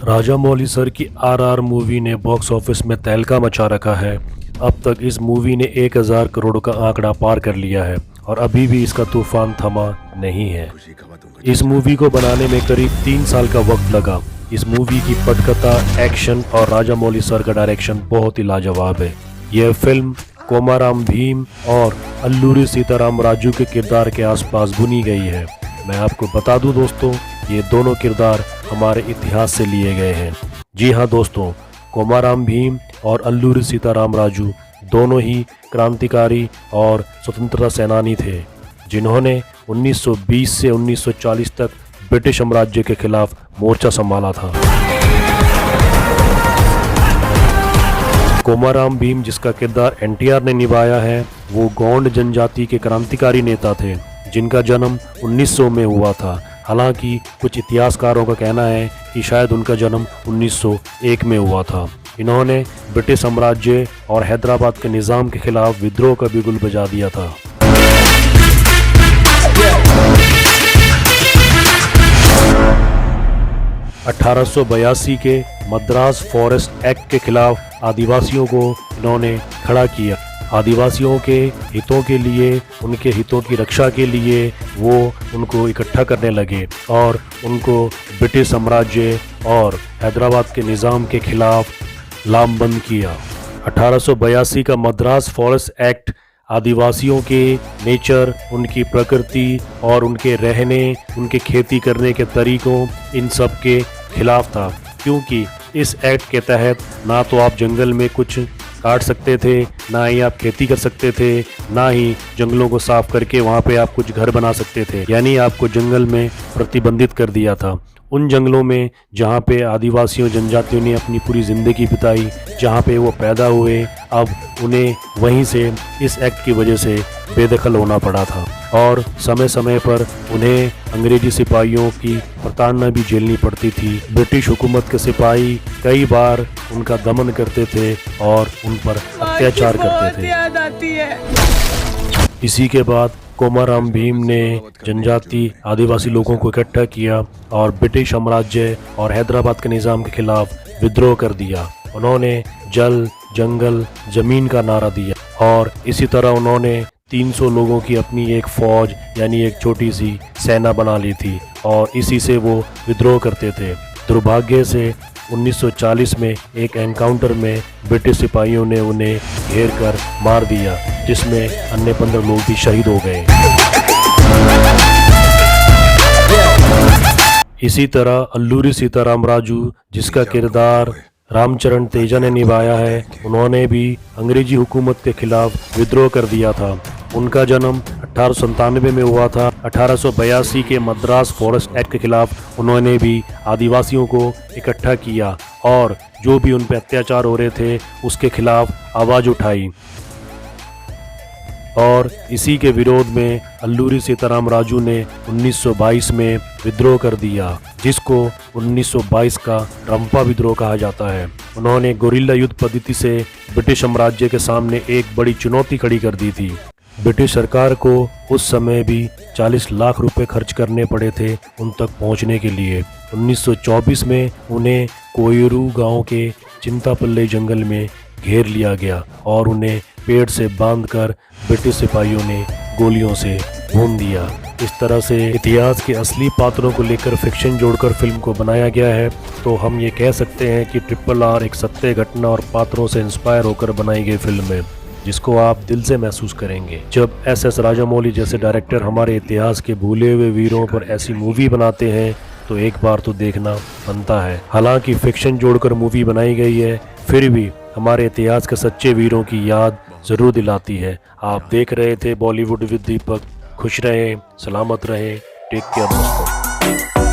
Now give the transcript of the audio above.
Rajamouli sir की RR movie ने box office में तहलका मचा रखा है। अब तक इस मूवी ने 1000 करोड़ का आंकड़ा पार कर लिया है और अभी भी इसका तूफान थमा नहीं है। इस मूवी को बनाने में करीब 3 साल का वक्त लगा। इस मूवी की पटकथा, एक्शन और राजामौली सर का डायरेक्शन बहुत ही लाजवाब है। यह फिल्म कोमाराम भीम और अल्लूरी सीताराम राजू के किरदार के आसपास बुनी गई है। मैं आपको बता दूं दोस्तों, ये दोनों किरदार हमारे इतिहास से लिए गए हैं। जी हाँ दोस्तों, कोमाराम भीम और अल्लूरी सीताराम राजू दोनों ही क्रांतिकारी और स्वतंत्रता सेनानी थे, जिन्होंने 1920 से 1940 तक ब्रिटिश साम्राज्य के खिलाफ मोर्चा संभाला था। कोमाराम भीम, जिसका किरदार एनटीआर ने निभाया है, वो गौंड जनजाति के क्रांतिकारी नेता थे, जिनका जन्म 1900 में हुआ था। हालांकि कुछ इतिहासकारों का कहना है कि शायद उनका जन्म 1901 में हुआ था। इन्होंने ब्रिटिश साम्राज्य और हैदराबाद के निज़ाम के खिलाफ विद्रोह का बिगुल बजा दिया था। yeah. 1882 के मद्रास फॉरेस्ट एक्ट के खिलाफ आदिवासियों को इन्होंने खड़ा किया। आदिवासियों के हितों के लिए, उनके हितों की रक्षा के लिए वो उनको इकट्ठा करने लगे और उनको ब्रिटिश साम्राज्य और हैदराबाद के निज़ाम के खिलाफ लामबंद किया। 1882 का मद्रास फॉरेस्ट एक्ट आदिवासियों के नेचर, उनकी प्रकृति और उनके रहने, उनके खेती करने के तरीकों, इन सब के खिलाफ था, क्योंकि इस एक्ट के तहत ना तो आप जंगल में कुछ काट सकते थे, ना ही आप खेती कर सकते थे, ना ही जंगलों को साफ करके वहाँ पे आप कुछ घर बना सकते थे। यानी आपको जंगल में प्रतिबंधित कर दिया था। उन जंगलों में जहाँ पे आदिवासियों जनजातियों ने अपनी पूरी ज़िंदगी बिताई, जहाँ पे वो पैदा हुए, अब उन्हें वहीं से इस एक्ट की वजह से बेदखल होना पड़ा था और समय समय पर उन्हें अंग्रेजी सिपाहियों की प्रताड़ना भी झेलनी पड़ती थी। ब्रिटिश हुकूमत के सिपाही कई बार उनका दमन करते थे और उन पर अत्याचार करते थे। इसी के बाद कोमाराम भीम ने जनजाति आदिवासी लोगों को इकट्ठा किया और ब्रिटिश साम्राज्य और हैदराबाद के निज़ाम के खिलाफ विद्रोह कर दिया। उन्होंने जल, जंगल, जमीन का नारा दिया और इसी तरह उन्होंने 300 लोगों की अपनी एक फौज यानी एक छोटी सी सेना बना ली थी और इसी से वो विद्रोह करते थे। दुर्भाग्य से 1940 में एक एनकाउंटर में ब्रिटिश सिपाहियों ने उन्हें घेर कर मार दिया, जिसमें अन्य 15 लोग भी शहीद हो गए। इसी तरह अल्लूरी सीताराम राजू, जिसका किरदार रामचरण तेजा ने निभाया है, उन्होंने भी अंग्रेजी हुकूमत के खिलाफ विद्रोह कर दिया था। उनका जन्म 1897 में हुआ था। 1882 के मद्रास फॉरेस्ट एक्ट के खिलाफ उन्होंने भी आदिवासियों को इकट्ठा किया और जो भी उन पर अत्याचार हो रहे थे उसके खिलाफ आवाज़ उठाई और इसी के विरोध में अल्लूरी सीताराम राजू ने 1922 में विद्रोह कर दिया, जिसको 1922 का रंपा विद्रोह कहा जाता है। उन्होंने गोरिल्ला युद्ध पद्धति से ब्रिटिश साम्राज्य के सामने एक बड़ी चुनौती खड़ी कर दी थी। ब्रिटिश सरकार को उस समय भी 40 लाख रुपए खर्च करने पड़े थे उन तक पहुंचने के लिए। 1924 में उन्हें कोयरू गांव के चिंतापल्ले जंगल में घेर लिया गया और उन्हें पेड़ से बांधकर ब्रिटिश सिपाहियों ने गोलियों से भून दिया। इस तरह से इतिहास के असली पात्रों को लेकर फिक्शन जोड़कर फिल्म को बनाया गया है। तो हम ये कह सकते हैं कि RRR एक सत्य घटना और पात्रों से इंस्पायर होकर बनाई गई फिल्म है, जिसको आप दिल से महसूस करेंगे। जब SS राजामौली जैसे डायरेक्टर हमारे इतिहास के भूले हुए वीरों पर ऐसी मूवी बनाते हैं तो एक बार तो देखना बनता है। हालांकि फिक्शन जोड़कर मूवी बनाई गई है, फिर भी हमारे इतिहास के सच्चे वीरों की याद ज़रूर दिलाती है। आप देख रहे थे बॉलीवुड विद दीपक। खुश रहें, सलामत रहें, टेक केयर दोस्तों।